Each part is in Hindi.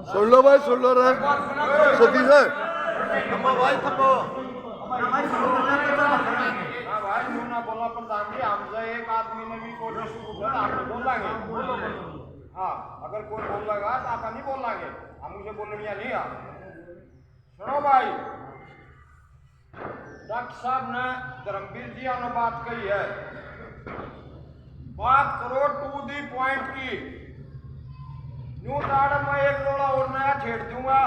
सुन लो भाई, सुन लो रे सतीश है। थप्पो भाई थप्पो। हाँ भाई यूं ना बोला प्रधान जी, हमसे एक आदमी ने भी कोई डिस्प्यूट है आप बोलेंगे। हाँ अगर कोई बोलेगा तो आप नहीं बोलेंगे, हम मुझे बोलनिया नहीं आ। सुनो भाई, डॉक्टर साहब ने धर्मवीर जी ने बात कही है, बात करो टू दी पॉइंट की। यूं ताड़ मैं एक रोड़ा और नया छेड़ दूंगा,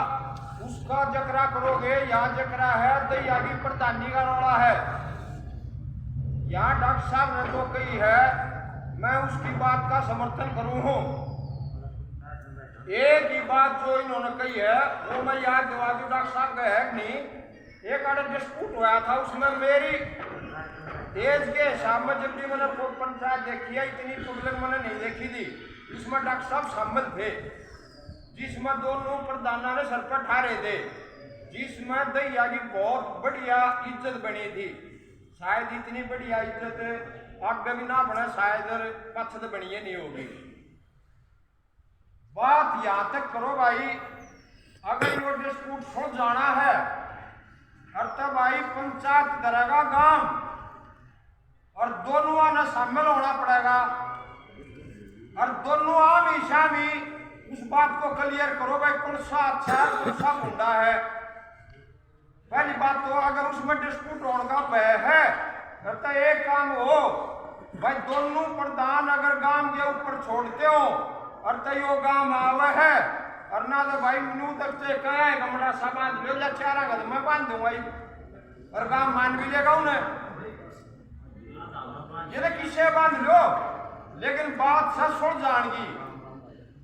उसका जकरा करोगे। यहाँ जकरा है दैया की प्रधानी का रोड़ा है। यहाँ डॉक्टर साहब ने जो कही है मैं उसकी बात का समर्थन करूं हूं। एक ही बात जो इन्होंने कही है वो मैं याद दिवा दूं, डॉक्टर साहब का है नहीं। एक आड़ डिस्प्यूट हुआ था, उसमें मेरी एज के हिसाब में जब भी मैंने पंचायत देखी है इतनी पब्लिक मैंने नहीं देखी थी। इसमें डॉक्टर साहब शामिल थे, जिसमें दोनों प्रधाना ने सर पर ठारे थे, जिसमें दैया की बहुत बढ़िया इज्जत बनी थी। शायद इतनी बढ़िया इज्जत आगे भी ना बने, शायद पछद बनी नहीं होगी। बात यहां तक करो भाई, अगर ये डिस्प्यूट सुन जाना है और तब भाई पंचायत करेगा गांव और दोनों ने शामिल होना पड़ेगा और दोनों हमेशा भी उस बात को क्लियर करो भाई कौन सा अच्छा है कौन सा गुंडा है। पहली बात तो अगर उसमें डिस्प्यूट होने का भय है तो एक काम हो भाई, दोनों प्रधान अगर गांव के ऊपर छोड़ते हो और तो यो गांव आवे है और ना तो भाई नू तक से कहे कमरा सा बांध लो या चारा गद मैं बांध दूंगा और गांव मान भी लेगा उन्हें, ये तो किसे बांध लो। लेकिन बात से सुन जाएगी,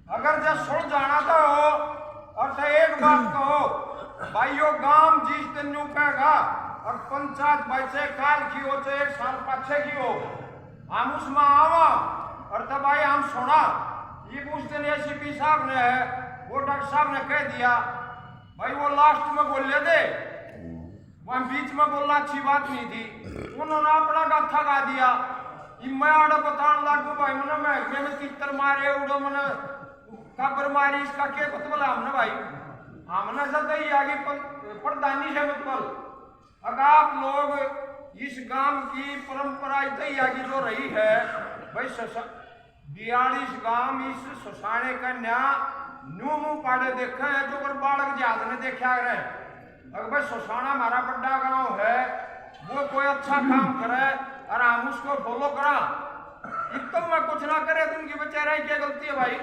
अगर जब सुन जाना तो हो और तो एक बात कहो भाई यो गांव जिस दिन न्यू कहेगा और पंचायत भाई से काल की हो चाहे एक साल पीछे की हो, हम उसमें आवा और तब भाई हम सुना ये उस दिन एसीपी साहब ने है वो डॉक्टर साहब ने कह दिया भाई वो लास्ट में बोल ले दे, वहां बीच में बोलना अच्छी बात नहीं थी। उन्होंने अपना गाथा गा दिया, मैं आड़े बताने लागू भाई मैंने तीतर मारे उड़ो मैंने कब्र मारी, इसका क्या मतलब हमने भाई हमने सदा ही आगे प्रधानी से मतलब। अगर आप लोग इस गांव की परंपरा इतनी आगे जो रही है भाई 42 गांव इस शोषाने का न्या न्यू मुंह पाड़े देखा है जो बालक जहाज ने देखा है। अगर भाई शोषाना हमारा बड़ा गांव है, वो कोई अच्छा काम करे और हम उसको फॉलो करा, एकदम में कुछ ना करे तो उनकी बेचारे क्या गलती है भाई।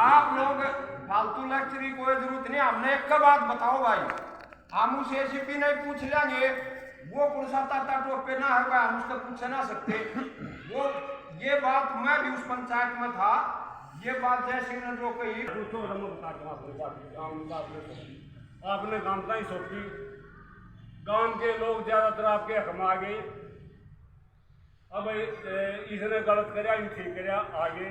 आप लोग फालतू लेक्चरी कोई जरूरत नहीं, हमने एक का बात बताओ भाई, हम उस एसीपी नहीं पूछ लेंगे वो कौन सा ताता टोपे ना है भाई, हम उसको पूछ ना सकते। वो ये बात मैं भी उस पंचायत में था, ये बात जैसे ने जो कही आपने काम का ही सोची, गांव के लोग ज्यादातर आपके हक में आ गए। अब इसने गलत कराया इन ठीक कराया आगे।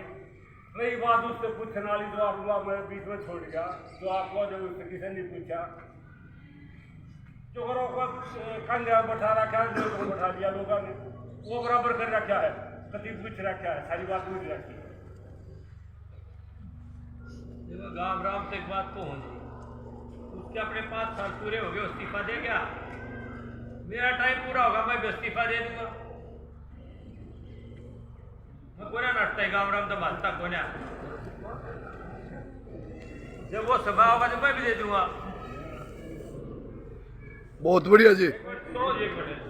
रही बात उससे पूछने वाली जो आप मैं बीच में छोड़ गया, जो आपको जो उससे किसी ने पूछा जो करो कंधा बैठा रखा है, जो बैठा दिया लोगों ने वो बराबर कर रखा है, कभी पूछ रखा है, सारी बात पूछ रखी है। गांव राम से एक बात को हो जाए, उसके अपने 5 साल पूरे हो गए, इस्तीफा दे गया, मेरा टाइम पूरा होगा मैं भी इस्तीफा दे दूंगा। मैं कोना नटता है गांव राम तो भाजता कोना, जब वो सभा होगा तो मैं भी दे दूंगा। बहुत बढ़िया जी। तो एक मिनट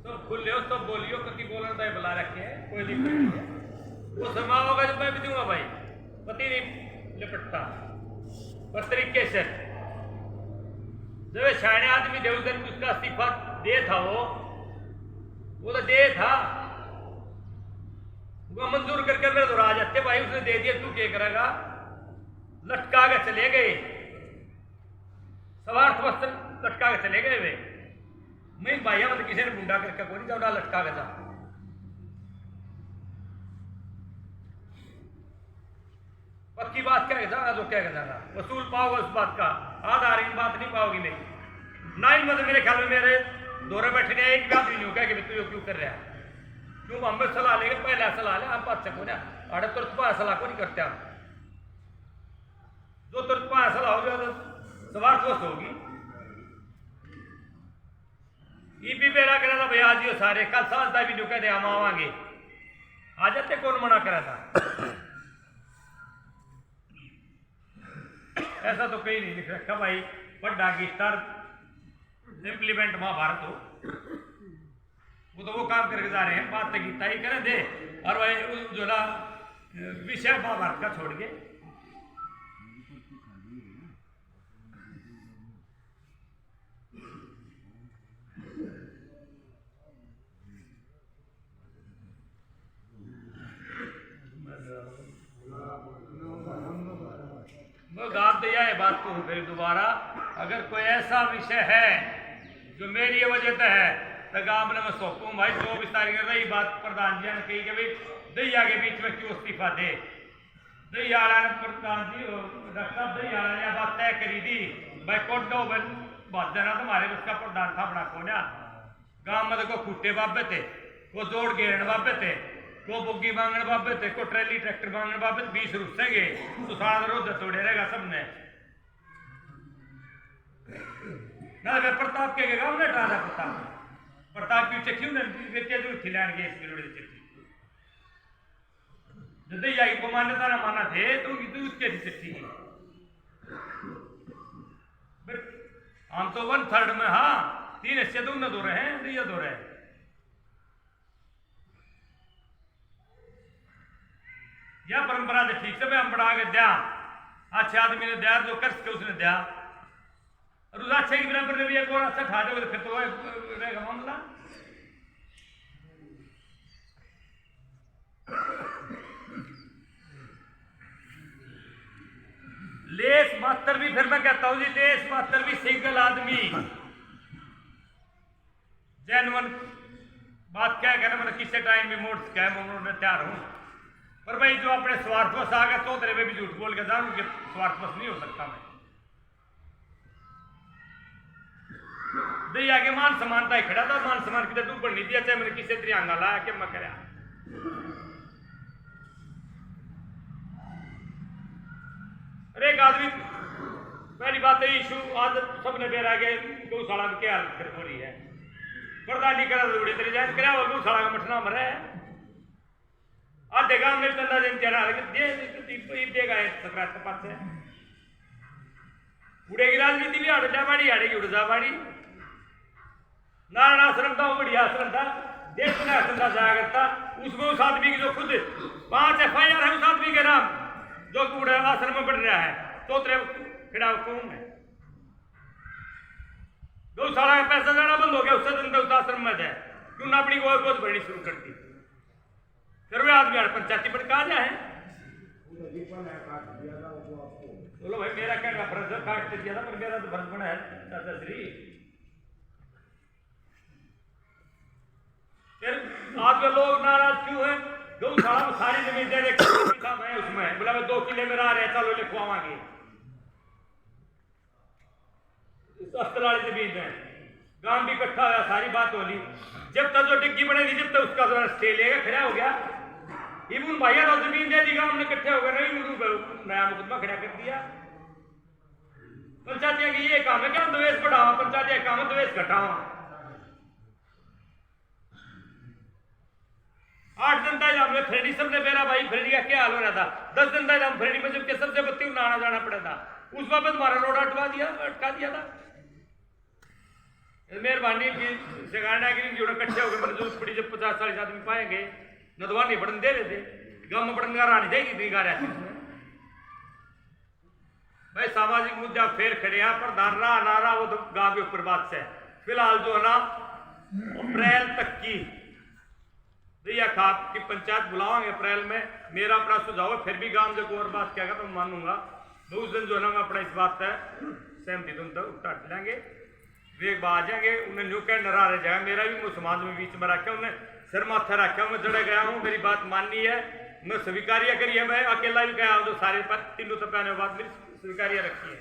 सब खुल लो, सब बोलियो, कभी बोलना तो बुला रखे हैं, कोई दिक्कत नहीं है। वो समा होगा तो मैं भी दूंगा भाई, पति नहीं लिपटता पर तरीके से। जब शायने आदमी देवगन उसका इस्तीफा दे था, वो तो दे था, वो मंजूर करके मेरे तो राज आते भाई उसने दे दिया, तू क्या करेगा, लटका के चले गए, स्वार्थ वस्त्र लटका के चले गए वे। मैं भाई मतलब किसी ने गुंडा करके कोई नहीं जाऊंगा लटका के था। पक्की बात क्या जाना तो क्या जाना, वसूल पाओगे उस बात का, आधार इन बात नहीं पाओगी मेरी। ना ही मतलब मेरे ख्याल में मेरे दौरे बैठने एक बात भी नहीं होगा कि तू क्यों कर रहा है। क्यों हम सलाह लेंगे, पहले सलाह ले आप बात चको ना अरे तुरंत पाया सलाह को नहीं करते हम, जो तुरंत पाया सलाह हो जाए तो स्वार्थवश होगी। ईपी बेरा करा था भाई आज ये सारे कल साझदा भी न्यू कहते हम आवांगे, आ जाते कौन मना करा था? ऐसा तो कहीं नहीं लिख रखा भाई बड़ा गीस्टर इम्प्लीमेंट महाभारत हो, वो तो वो काम करके जा रहे हैं, बात तो गीता ही करें दे और भाई जो ना विषय महाभारत का छोड़ के गाँव दिया है बात को फिर दोबारा। अगर कोई ऐसा विषय है जो मेरी वजह से है तो गाँव में मैं सौंपूँ भाई 24 तारीख रही बात प्रधान जी ने कही कि भाई दैया के बीच में क्यों इस्तीफा दे, दैया ने प्रधान जी डॉक्टर साहब दैया ने बात तय करी थी भाई कोट दो बात देना तुम्हारे उसका प्रधान था बड़ा कोना गाँव में देखो खूटे बाबे थे, वो जोड़ घेरन बाबे थे, को बुग्गी मांगने बाबे थे, को ट्रैली ट्रैक्टर मांगने बाबे 20 रुसेंगे तो सारा रोज तोड़े रहेगा सबने ना। प्रताप के गाँव ने टाला प्रताप की चिट्ठी उन्हें खिलान गए इसकी लोड़ी चिट्ठी जब जाएगी को मान्यता ना माना थे तो उसके चिट्ठी हम तो 1/3 में हाँ 3 हिस्से तो उन्हें दो रहे हैं दिया दो रहे हैं। यह परंपरा से ठीक से हम बढ़ा के दिया अच्छे आदमी ने दिया जो कर सके उसने दिया और उस अच्छे की बराबर ने भी एक और अच्छा खा दे फिर तो रहेगा मामला। लेस मास्टर भी फिर मैं कहता हूं जी लेस मास्टर भी सिंगल आदमी जेन्युइन बात क्या कहना मतलब किसी टाइम भी मोड़ स्कैम में तैयार हूं पर भाई जो अपने स्वार्थवश आ गए चौधरे में भी झूठ बोल के जानू कि स्वार्थवश नहीं हो सकता मैं। दैया के मान समानता ही खड़ा था, मान सम्मान की डूब नहीं दिया चाहे मैंने किसी त्रियांगा लाया कि मैं कराया। अरे एक आदमी पहली बात है इशू आज सबने बेरा के गौशाला में क्या हालत हो रही है प्रधानी करा जरूरी तेरी जान करा और गौशाला का मठना मरे है आधे गांव में चंदा दिन चढ़ा देगा सकरात के पास से उड़ेगी राजनीति भी हट जा बाड़ी हटेगी उड़ जा बाड़ी नारायण आश्रम था बढ़िया आश्रम था देश में आश्रम था जाया करता उसमें उस आदमी की जो खुद 5 FIR है उस आदमी के नाम जो कूड़ा आश्रम में बढ़ रहा है तो खिड़ा कौन है गौशाला का पैसा जाना बंद हो गया उससे दिन उस आश्रम में जाए क्यों ना अपनी गोद गोद बढ़नी शुरू करती फिर वे आदमी पंचायती पर कहा जाए बोलो भाई मेरा क्या फर्ज काट दिया था पर मेरा तो फर्ज बना है दादाश्री। फिर आज के लोग नाराज क्यों है गौशाला में सारी जमीन दे था मैं उसमें बोला मैं 2 किले में रह रहे चलो लिखवावांगे अस्पताल जमीन में गांव भी इकट्ठा हुआ सारी बात होली जब तक जो डिग्गी बनेगी जब तक उसका स्टे लेगा खड़ा हो गया इबुन भैया तो जमीन दे दी गांव ने इकट्ठे हो गए नहीं नया मुकदमा खड़ा कर दिया। पंचायतियों की ये काम है क्या द्वेष बढ़ावा पंचायत काम है द्वेष घटावा 8 दिन तक हमने फ्रेडी सबने मेरा भाई फ्रेडी का क्या हाल हो रहा था 10 दिन तक हम फ्रेडी में जबकि सबसे बत्ती आना जाना पड़ा था उस बाबत हमारा रोड अटका दिया था। मेहरबानी की सिगाना की जो इकट्ठे हो गए मतलब जो पड़ी जब 50-40 आदमी पाएंगे नदवा नहीं बढ़न दे रहे थे गांव में बढ़न रानी देगी इतनी गा रहे भाई सामाजिक मुद्दा फिर खड़े हैं पर नारा नारा वो तो गांव के ऊपर बात से फिलहाल जो है ना अप्रैल तक की दैया खाप की पंचायत बुलावांगे अप्रैल में मेरा अपना सुझाव है फिर भी गांव जो और बात क्या तो मानूंगा 2 दिन जो है ना मैं अपना इस बात है सहमति तुम तो उठा लेंगे वे आ जाएंगे उन्हें न्यू कैंड नरा रह जाएगा मेरा भी मैं समाज में बीच में रखा उन्हें सिर माथा रखा मैं जड़े गया हूँ मेरी बात माननी है मैं स्वीकार्य करी है मैं अकेला भी गया हूँ तो सारे तीनों तपयाने बात मेरी स्वीकार्य रखी है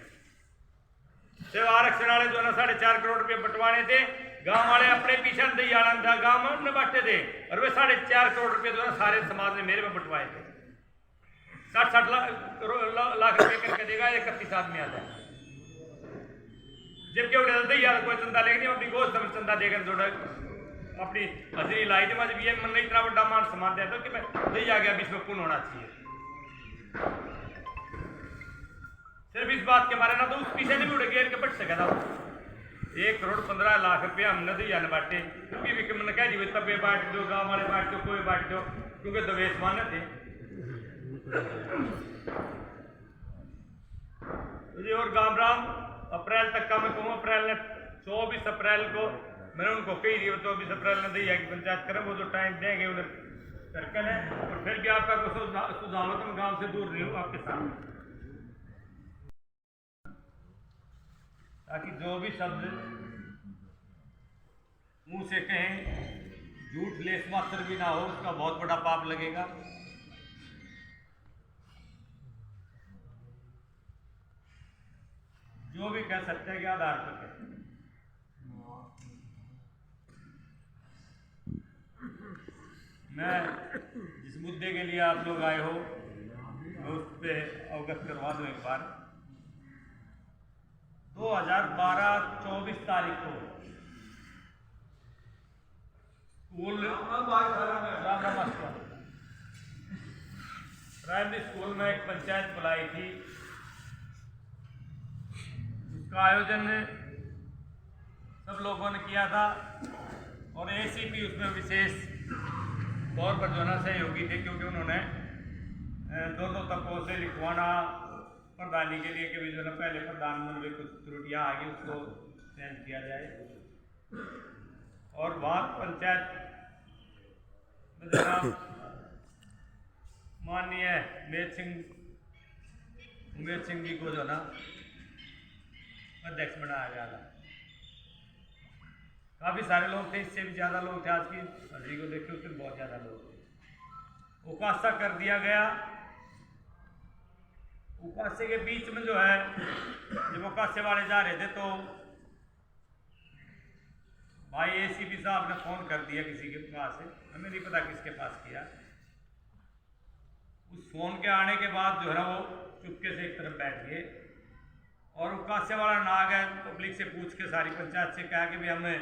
सेवा आरक्षण वाले जो है ना 4.5 करोड़ रुपये बंटवाने थे गांव वाले अपने पीछे दयानंदा गांव में बांटे थे और वे 4.5 करोड़ रुपए जो है सारे समाज ने मेरे में बंटवाए थे। 60 लाख रुपए करके देगा 31 आदमी आता है, जबकि उन्हें दया कोई चंदा लेकर नहीं, अपनी गोश्त में चंदा देकर जोड़ा अपनी हजरी लाई थी। मुझे ये मन इतना बड़ा मान सम्मान देता कि मैं दया गया बीच में कौन होना चाहिए। सिर्फ इस बात के मारे ना तो उस पीछे नहीं उड़ गेर के बच सका था। 1 करोड़ 15 लाख रुपया हमने दिया न बांटे, क्योंकि मैंने कह दी तबे बांट दो, गाँव वाले बांट दो, कोई बांट दो, क्योंकि दवेश मान्य थे। जी और राम अप्रैल तक का मैं कहूँ, अप्रैल ने 24 अप्रैल को मैंने उनको कही थी 24 अप्रैल ने दिया कि पंचायत करें, वो जो टाइम देंगे उधर सर्कल है। और फिर भी आपका कुछ सुझाव है तो मैं गाँव से दूर नहीं हूँ आपके सामने, ताकि जो भी शब्द मुंह से कहें झूठ लेस मात्र भी ना हो, उसका बहुत बड़ा पाप लगेगा। जो भी कह सकते हैं कि आधार पर कहें। मैं जिस मुद्दे के लिए आप लोग आए हो मैं उस पर अवगत करवा दूं एक बार। 2012-24 तारीख को स्कूल प्राइमरी स्कूल में एक पंचायत बुलाई थी, उसका आयोजन सब लोगों ने किया था और एसीपी उसमें विशेष तौर पर जो है सहयोगी थे, क्योंकि उन्होंने दोनों तबकों से लिखवाना प्रधानी के लिए कि भी जो है पहले प्रधान में कुछ त्रुटियाँ आ गई उसको चेंज किया जाए। और वहाँ पंचायत में जनाब माननीय उमेश सिंह जी को जो ना अध्यक्ष बनाया गया था। काफ़ी सारे लोग थे, इससे भी ज़्यादा लोग थे, आज की हजरी को देखते उससे बहुत ज़्यादा लोग थे। उकासा कर दिया गया। उकासे के बीच में जो है जब उकासे वाले जा रहे थे तो भाई एसीपी साहब ने फ़ोन कर दिया किसी के पास से, हमें नहीं पता किसके पास किया। उस फ़ोन के आने के बाद जो है वो चुपके से एक तरफ बैठ गए और उकासे वाला ना गए, पब्लिक से पूछ के सारी पंचायत से कहा कि भाई हमें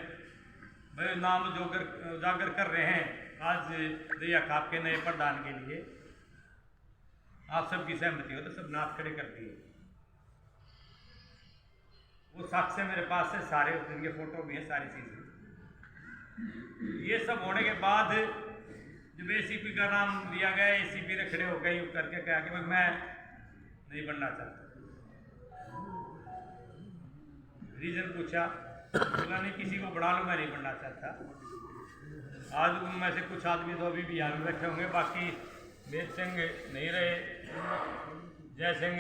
भाई नाम उजागर कर रहे हैं आज दया खाप के नए प्रधान के लिए, आप सबकी सहमति हो तो सब नाथ खड़े कर दिए। वो साक्ष्य मेरे पास है सारे, उस दिन के फोटो भी है, सारी चीज़ें। ये सब होने के बाद जब एसीपी का नाम लिया गया, एसीपी ने खड़े होकर यूँ करके कहा कि भाई मैं नहीं बनना चाहता। रीजन पूछा, बोला नहीं किसी को बढ़ा लो, मैं नहीं बनना चाहता। आज उनमें से कुछ आदमी तो अभी भी यहाँ भी बैठे होंगे, बाकी वेद सिंह नहीं रहे, जय सिंह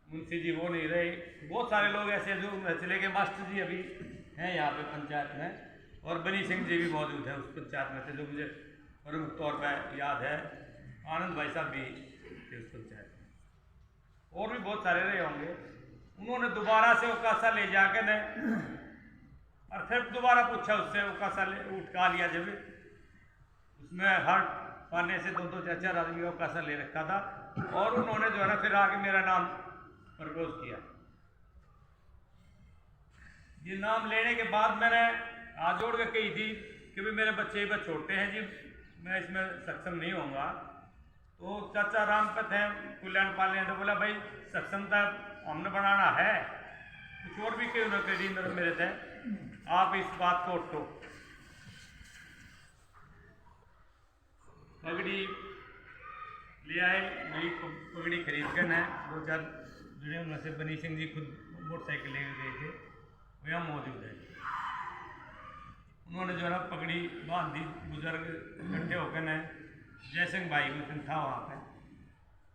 मुंशी जी वो नहीं रहे, बहुत सारे लोग ऐसे जो चले गए। मास्टर जी अभी हैं यहाँ पे पंचायत में, और बनी सिंह जी भी मौजूद हैं उस पंचायत में से, जो मुझे प्रमुख तौर पर याद है। आनंद भाई साहब भी थे उस पंचायत में, और भी बहुत सारे रहे होंगे। उन्होंने दोबारा से उकासा ले जाके न और फिर दोबारा पूछा उससे, उकासा उठका लिया जब उसमें हर पाने से 2-2 4-4 आदमी का उकासा ले रखा था, और उन्होंने जो है ना फिर आके मेरा नाम प्रपोज किया। ये नाम लेने के बाद मैंने हाथ जोड़ के कही थी कि भाई मेरे बच्चे बस छोटे हैं जी, मैं इसमें सक्षम नहीं होऊंगा। तो चाचा रामपत हैं कल्याण पाल ने तो बोला भाई सक्षमता हमने बनाना है, कुछ और भी क्यों न करी मेरे थे, आप इस बात को उठो। पगड़ी ले आए, नई पगड़ी खरीद कर न 2-4 जुड़े उनमें से बनी सिंह जी खुद मोटरसाइकिल लेकर गए थे, वो यहाँ मौजूद है। उन्होंने जो है ना पगड़ी बांध दी, बुजुर्ग इकट्ठे होकर न जय सिंह भाई मुझे था वहाँ पे,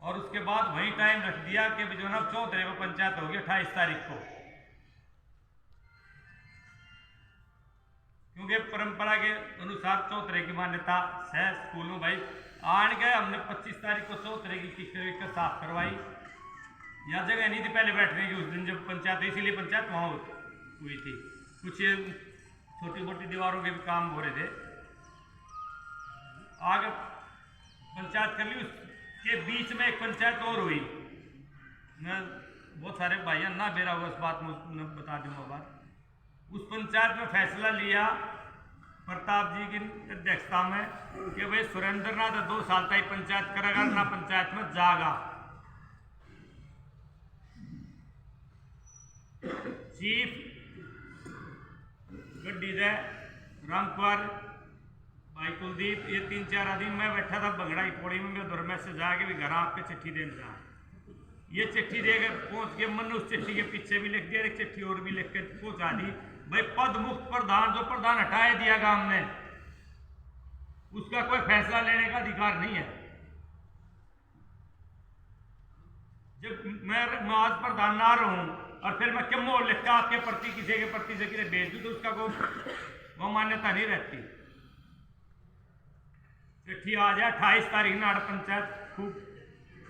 और उसके बाद वही टाइम रख दिया कि जो है ना 14 को पंचायत होगी 28 तारीख को, क्योंकि परंपरा के अनुसार 14 की मान्यता है स्कूल में। भाई आन गए, हमने 25 तारीख को 14 की साफ करवाई। यहाँ जगह नहीं थी पहले बैठने की उस दिन जब पंचायत, इसीलिए पंचायत वहाँ हुई थी। कुछ छोटी मोटी दीवारों के भी काम हो रहे थे। आगे पंचायत कर ली, उसके बीच में एक पंचायत और हुई। मैं बहुत सारे भाइयों ना बेरा हुआ इस बात में बता दूंगा बात। उस पंचायत में फैसला लिया प्रताप जी की अध्यक्षता में कि भाई सुरेंद्र नाथ 2 साल तक पंचायत करेगा ना, पंचायत में जागा। चीफ गड्डी दे रामकुमार भाई कुलदीप, ये 3-4 आदमी मैं बैठा था बंगड़ा की पौड़ी में, मैं दौर में से जाके भी घर आपके चिट्ठी देने जा। ये चिट्ठी देकर पहुंच के मन उस चिट्ठी के पीछे भी लिख दिया, एक चिट्ठी और भी लिख के पहुंचा दी। भाई पद मुक्त प्रधान, जो प्रधान हटाए दिया गांव ने, उसका कोई फैसला लेने का अधिकार नहीं है। जब मैं आज प्रधान ना रहूं और फिर मैं क्यों मोड़ लिख के आपके प्रति किसी के प्रति से किसी भेज दूं, तो उसका वो मान्यता नहीं रहती। चिट्ठी आ जाए 28 तारीख ना पंचायत खूब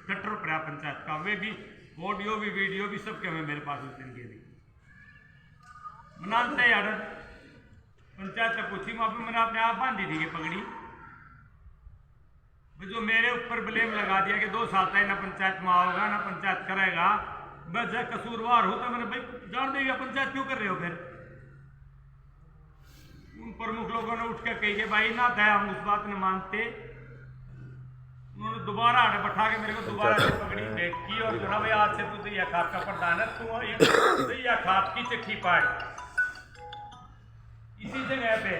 कट्टर पड़ा पंचायत का, वे भी ऑडियो भी वीडियो भी सब के मेरे पास उस दिन के भी मनाते यार। पंचायत से पूछी वहाँ पे मैंने अपने आप बांधी थी ये पगड़ी, जो मेरे ऊपर ब्लेम लगा दिया कि 2 साल तक ना पंचायत में आओगा ना पंचायत करेगा। मैं जब कसूरवार हूँ तो मैंने भाई जान देगा पंचायत क्यों कर रहे हो। फिर उन प्रमुख लोगों ने उठ कर कही भाई ना था, हम उस बात ने मानते। उन्होंने दोबारा आने बैठा के मेरे को दोबारा से पगड़ी भेंट की और जो ना भाई आज से तू दैया खाप का प्रधान है, तू दैया खाप की चिट्ठी पाड़। इसी जगह पे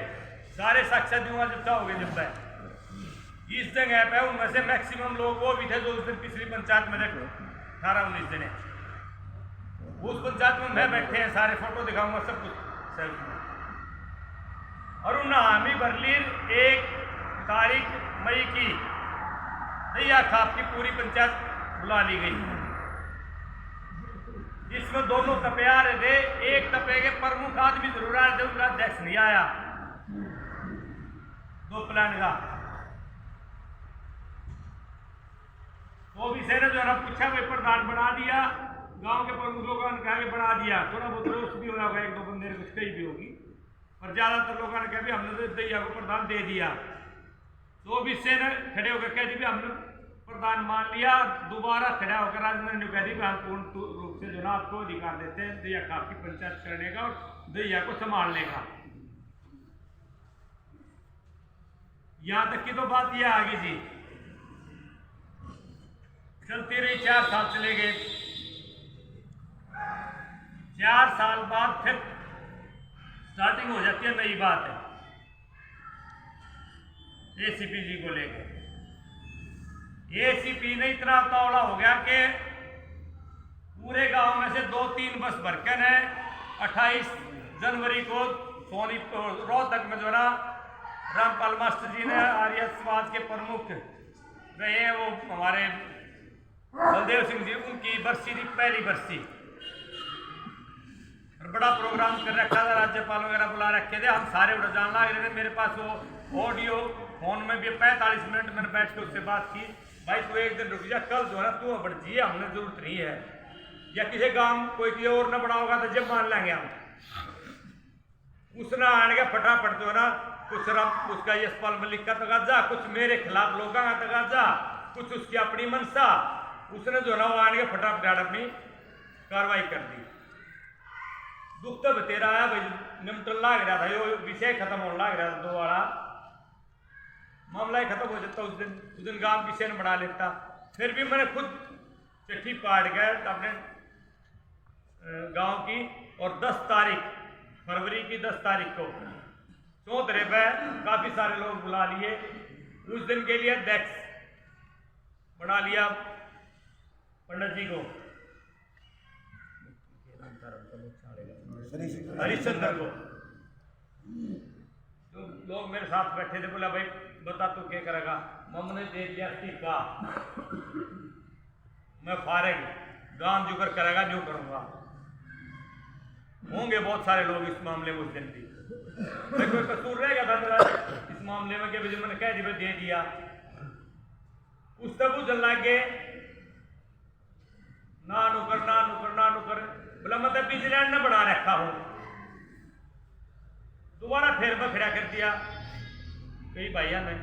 सारे साक्षात दूंगा जब चाहोगे, जब मैं इस जगह पे उनमें से मैक्सिमम लोग वो भी थे जो उस दिन पिछली पंचायत में 18-19 जने उस पंचायत में मैं बैठे हैं, सारे फोटो दिखाऊंगा सब कुछ सेल्फी। और उन हामी बरलीर 1 तारीख मई की दैया खाप की पूरी पंचायत बुला ली गई, जिसमें दोनों तपे आ रहे थे। एक तपे के प्रमुख आदमी जरूर आ रहे थे, उनका अध्यक्ष नहीं आया। 2 प्लान का वो भी सेना जो है ना पूछा भाई प्रधान बना दिया, गांव के प्रमुख लोगों ने कहा कि बना दिया। थोड़ा बहुत रोष भी होगा, 1-2 बंदे कुछ कही भी होगी, पर ज्यादातर लोगों ने कहा भी हमने तो दैया को प्रधान दे दिया। तो भी सेना खड़े होकर कह दी भी हमने प्रधान मान लिया। दोबारा खड़ा होकर राजमंत्री ने कह दी कि हम पूर्ण रूप से जो ना आपको अधिकार देते हैं दैया खाप की पंचायत करने का और दैया को संभालने का। यहां तक की तो बात यह आगे जी चलती रही। 4 साल चले गए। 4 साल बाद फिर स्टार्टिंग हो जाती है नई बात है एसीपी जी को लेकर। एसीपी ने इतना तौला हो गया कि पूरे गांव में से 2-3 बस भरकर है 28 जनवरी को रोहतक में जो ना रामपाल मास्टर जी ने आर्य समाज के प्रमुख रहे हैं, वो हमारे बलदेव सिंह जी, उनकी बरसी थी, पहली बरसी। और बड़ा प्रोग्राम कर रखा था, राज्यपाल वगैरह बुला रखे थे। हम सारे उड़ जान लग रहे थे। मेरे पास वो ऑडियो फोन में भी 45 मिनट मैंने बैठ के उससे बात की, भाई तू एक दिन रुक जा, कल जो है ना तू बढ़ जाइए, हमने जरूरत नहीं है, या किसी काम कोई किसी और न बनाओगा तो जब मान लेंगे हम। उसने आने का फटाफट जो है ना कुछ उसका यशपाल मलिक का तगाजा, कुछ मेरे खिलाफ लोगों का तगाजा, कुछ उसकी अपनी मनसा, उसने जो है ना वो आने के फटाफट अपनी कार्रवाई कर दी। दुख तो बतेरा आया भाई, निमटन लाग रहा था, यो विषय खत्म होने लग रहा था, 2 वाला मामला ही खत्म हो जाता। उस दिन गांव किसी ने बढ़ा लेता। फिर भी मैंने खुद चिट्ठी पाड़ गया अपने गांव की, और 10 तारीख फरवरी की 10 तारीख को चौधरे पे काफी सारे लोग बुला लिए। उस दिन के लिए अध्यक्ष बना लिया पंडित जी को, हरिश्चंद्र को। तो लोग मेरे साथ बैठे थे, बोला भाई बता तू क्या करेगा। हमने दे दिया टीका, मैं फारेग गांव जुगर करेगा जो करूंगा। होंगे बहुत सारे लोग इस मामले में उस दिन भी, कोई कसूर रहेगा था मेरा इस मामले में कि मैंने कह दी दे दिया। उस तब जल लागे ना नुकर ना नुकर ना नुकर, बोला मतलब विजिलेंट ने बना रखा हूं। दोबारा फिर बखड़ा कर दिया कई भाइया ने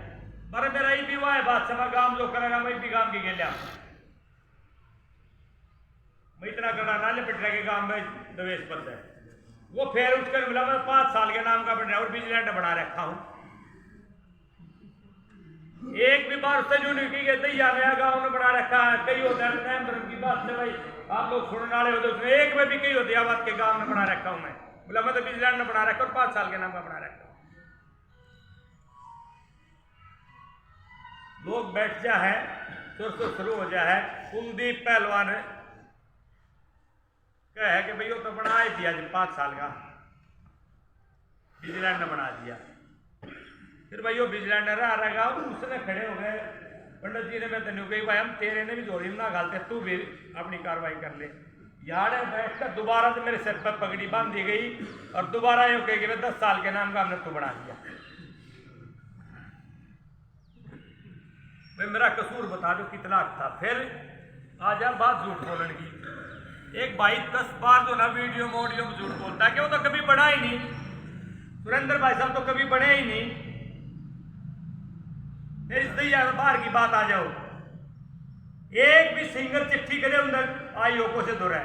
पर मेरा ही भी हुआ है बात समा गांव जो करेगा मैं भी गांव की गेलिया मैं इतना करा ना लिपट के गांव में दवेश पर है वो फिर उठकर मिला मैं 5 साल के नाम का बना और विजिलेंट बना रखा हूं एक भी बार उससे जो नहीं की दैया नया गांव ने बना रखा है कई होता है टाइम धर्म की बात है भाई आप लोग सुनने वाले होते उसमें एक में भी कई होती है बात के गांव ने बना रखा हूं मैं बोला मैं तो विजिलेंट ने बना रखा और 5 साल के नाम का बना रखा लोग बैठ जा है सुर शुरू हो जा है कुलदीप पहलवान कह है कि भाई वो तो बना ही दिया 5 साल का विजिलेंट ने बना दिया फिर भाई वो विजिलेंट रहा उसने खड़े हो गए पंडित जी ने मैं तेन कही भाई हम तेरे ने भी जोड़ी ना गालते तू भी अपनी कार्रवाई कर ले यार बैठ कर दोबारा तो मेरे सिर पर पगड़ी बांध दी गई और दोबारा यूं कही कि 10 साल के नाम का हमने तू बना दिया भाई मेरा कसूर बता दो कितना था फिर आ जा बात झूठ बोलने की एक भाई 10 बार जो ना वीडियो में ऑडियो में झूठ बोलता है कि वो तो कभी बढ़ा ही नहीं सुरेंद्र भाई साहब तो कभी बढ़े ही नहीं फिर इस दैया बाहर की बात आ जाओ एक भी सिंगल चिट्ठी करे अंदर आईओ को से दोहरा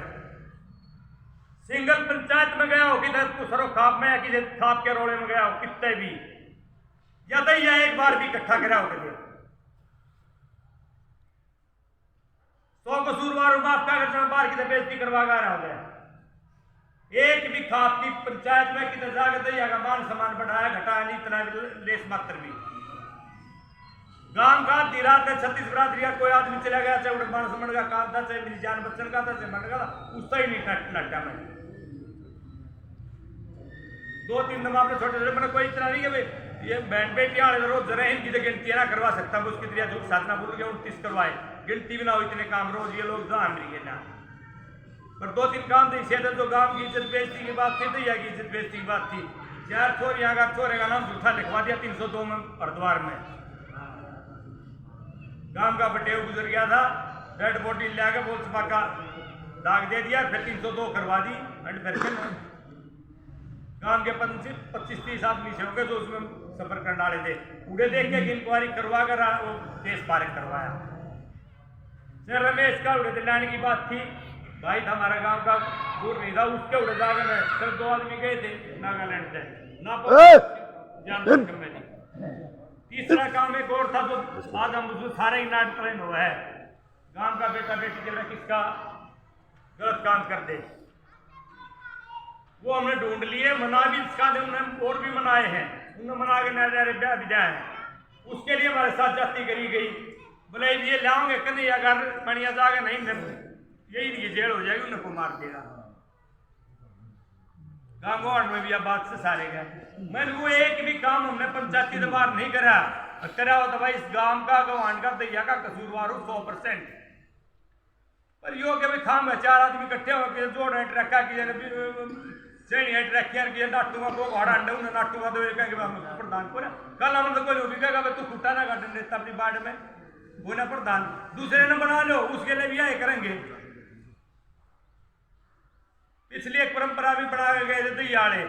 सिंगल पंचायत में गया हो किधर कुसरो खाप में या किधर खाप के रोड़े में गया हो कितने भी या दैया एक बार भी इकट्ठा करा हो कभी 100 कसूरवार माफ का करना बाहर की बेइज्जती करवा रहा हो गया एक भी खाप की पंचायत में किधर जाकर दैया का मान सम्मान बढ़ाया घटाया नहीं इतना लेस मात्र भी गांव का रात में 36 बरादरी का कोई आदमी चला गया चाहे मान सम्मान का काम था चाहे मेरी जान बच्चन का था चाहे मन का था उससे ही नहीं लटा मैं 2-3 मामले छोटे छोटे मैंने कोई इतना नहीं है भाई ये बहन बेटियां रोज जरा इनकी तो गिनती ना करवा सकता मैं उसकी तरह साधना बोल के 29 करवाए गिनती भी ना हो इतने काम रोज ये लोग जहाँ मिल ना पर 2-3 काम थे इसे जो गांव की इज्जत बेइज्जती की बात थी दैया की इज्जत बेइज्जती की बात थी यार छोर यहाँ का छोरे का नाम झूठा लिखवा दिया 302 में हरिद्वार में गांव का बटेव गुजर गया था डेड बॉडी ले आकर बोल सभा का दाग दे दिया फिर 302 करवा दी एंड फिर गांव के 25-30 आदमी से हो गए जो उसमें सफर कर डाले थे उड़े देख के इंक्वायरी करवा कर वो केस पारित करवाया सर रमेश का उड़े दिलाने की बात थी भाई था हमारा गांव का दूर नहीं था उसके उड़े जाकर में सिर्फ 2 आदमी गए थे नागालैंड से ना तीसरा काम एक और था जो आज हम उसमें सारे ही नाट ट्रेन हुआ है गांव का बेटा बेटी के किसका गलत काम कर दे वो हमने ढूंढ लिए मना भी इसका उन्होंने और भी मनाए हैं उन्होंने मना के नजारे ब्याह भी जाए हैं उसके लिए हमारे साथ जाती करी गई बोले ये लाओगे कहीं अगर बढ़िया जाएगा नहीं यही जेल हो जाएगी उन्हें को मार देगा गांव में भी अब बात से सारे गए मैंने वो एक भी काम हमने पंचायती दरबार नहीं करा हो तो भाई इस गांव का गवान का दैया का कसूरवार हो 100% पर यो के भाई खाम 4 आदमी इकट्ठे हो जोड़ हेट रखा कि श्रेणी हेट रखी कि नाटू का को घोड़ा अंडे उन्हें नाटू का दो प्रधान को कल हम तो कोई भी कहेगा तू खुटा ना काट देता अपनी बाढ़ में वो ना प्रधान दूसरे ने बना लो उसके लिए भी आए करेंगे इसलिए एक परंपरा भी बना गए थे दैयाड़े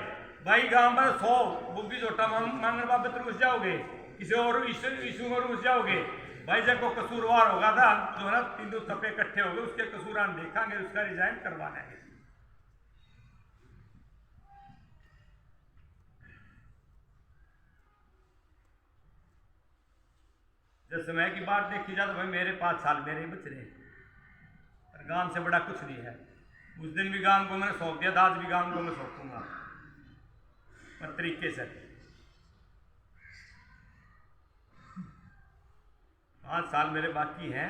भाई गांव में 100 बुग्गी जोटा मांगने बाबे तो घुस जाओगे किसी और इशू में घुस जाओगे भाई जब को कसूरवार होगा था जो है ना 3 सफे इकट्ठे हो गए उसके कसूरान देखेंगे उसका रिजाइन करवाना है जब समय की बात देखी जाए तो भाई मेरे 5 साल मेरे ही बच रहे और गांव से बड़ा कुछ नहीं है उस दिन भी गांव को मैंने सौंप दिया था आज भी गांव को मैं सौंपूंगा पर तरीके से 5 साल मेरे बाकी हैं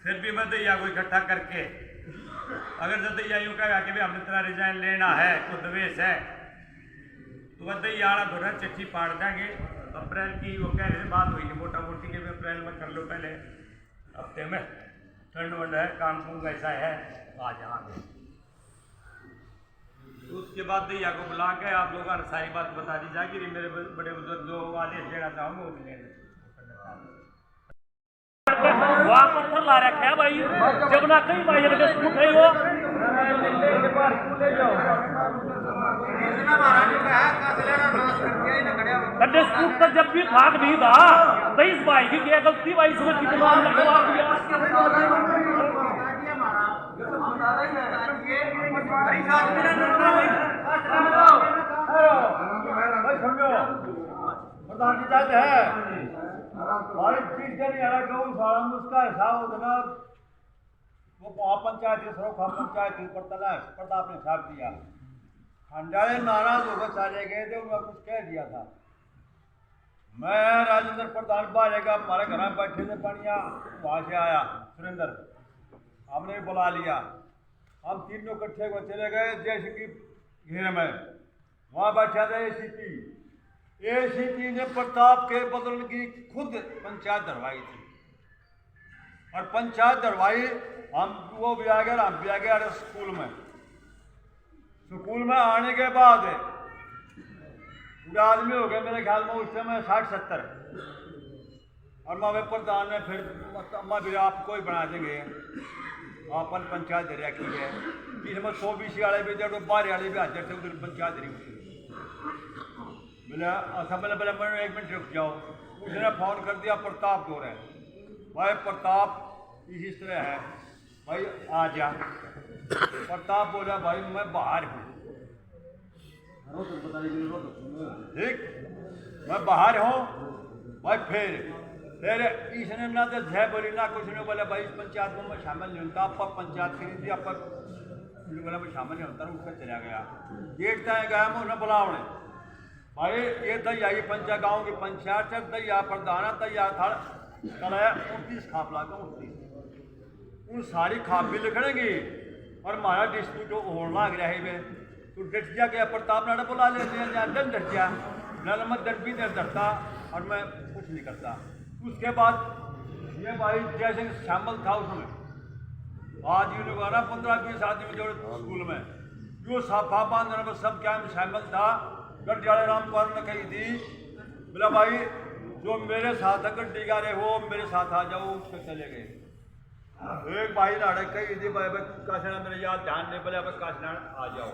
फिर भी मैं दैया को इकट्ठा करके अगर जब दैया यूँ कहेगा कि भाई हमने तेरा रिजाइन लेना है तो दवेश है तो वह दैया दोनों चिट्ठी पाड़ देंगे अप्रैल की वो कह रहे थे बात हुई थी मोटा मोटी के भी अप्रैल में कर लो पहले हफ्ते में ठंड वंड है काम कुम ऐसा है आ जाएंगे तो उसके बाद दैया को बुला के आप लोगों को सारी बात बता दी जाएगी मेरे बड़े बुजुर्ग जो आदेश देना चाहूँगा वो मिलेंगे वहाँ पत्थर ला रखा है भाई जब ना कहीं भाई कटे स्कूट का जब भी भाग नहीं था तो इस भाई की क्या गलती भाई इसमें कितना लगवा दिया प्रधान जी चाहते हैं हमारी चीज का नहीं आ रहा क्यों सारा उसका हिसाब होता ना वो पंचायत के सरोखा पंचायत के ऊपर तला प्रताप ने हिसाब दिया खंडाले नाराज होकर चले गए थे उन्होंने कुछ कह दिया था मैं राजेंद्र प्रधान बाजेगा हमारे घर में बैठे थे पनिया वहां से आया सुरेंद्र हमने भी बुला लिया हम तीनों इकट्ठे को चले गए जैसे कि घेरे में वहां बैठा था एसीपी ने प्रताप के बदल की खुद पंचायत धरवाई थी और पंचायत धरवाई हम वो भी आ गए हम भी आ गए स्कूल में आने के बाद पूरे आदमी हो गए मेरे ख्याल में उस समय 60-70 और मावे प्रधान ने फिर अम्मा भी आपको ही बना देंगे अपन पंचायत दरिया की है इसमें 120 वाले भी थे 12 वाले भी हाजिर थे उधर पंचायत दरी बोले अच्छा बोले एक मिनट रुक जाओ उसने फोन कर दिया प्रताप दो रहे भाई प्रताप इस तरह है भाई आ जा प्रताप बोला भाई मैं बाहर हूँ ठीक मैं बाहर हूँ भाई फिर इसने ना तो जय बोली ना कुछ नहीं बोला भाई इस पंचायत में मैं शामिल नहीं होता आप पंचायत खरीदी आप बोला मैं शामिल नहीं होता उसका चला गया गेट तय गया मैं उन्हें बुलावने भाई ये तैया ये पंचायत गाँव की पंचायत है तैया प्रधान तैया था कल 29 खाप लागा 29 उन सारी खाप भी लिखणेगी और हमारा डिस्प्यूट होने लग रहा है तो डट जा गया प्रताप नाड़ा बुला लेते हैं जहाँ दन डट गया ना मैं डर भी नहीं डरता और मैं कुछ नहीं करता उसके बाद ये भाई जैसे शामिल था उसमें आज ये लोग आ रहा 15-20 आदमी जो स्कूल में जो साफा बांधने में सब क्या शामिल था गढ़ियाले राम कौर ने कही थी बोला भाई जो मेरे साथ गड्डी गा रहे हो मेरे साथ आ जाओ उसके चले गए एक भाई नाड़े कही थी भाई काशना मेरे याद ध्यान नहीं बोले काशना आ जाओ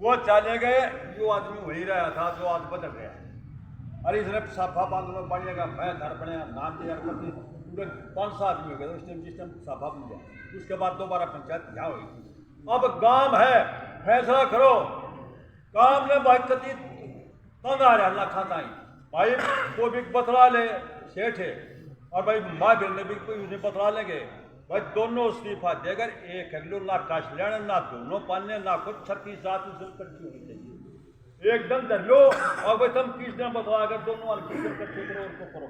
वो चले गए जो आदमी वही रहा था जो आज बदल गया अरे इसने साफा बांधना बढ़िएगा मैं घर बने नाम दिया करते पूरे 5 आदमी हो गए उस टाइम जिस टाइम साफा बन गया उसके बाद दोबारा पंचायत क्या हुई अब गांव है फैसला करो काम ने भाई कति तंग आ रहा ना खाता ही भाई वो भी बतला ले सेठ है और भाई माँ बहन ने भी कोई उसे बतला लेंगे भाई दोनों इस्तीफा देकर एक अगलो ना काश लेना ना दोनों पालने ना खुद 36 रात उसे कट्टी होनी चाहिए एकदम धर लो और भाई तुम किस दिन बतला कर दोनों इकट्ठे करो उनको करो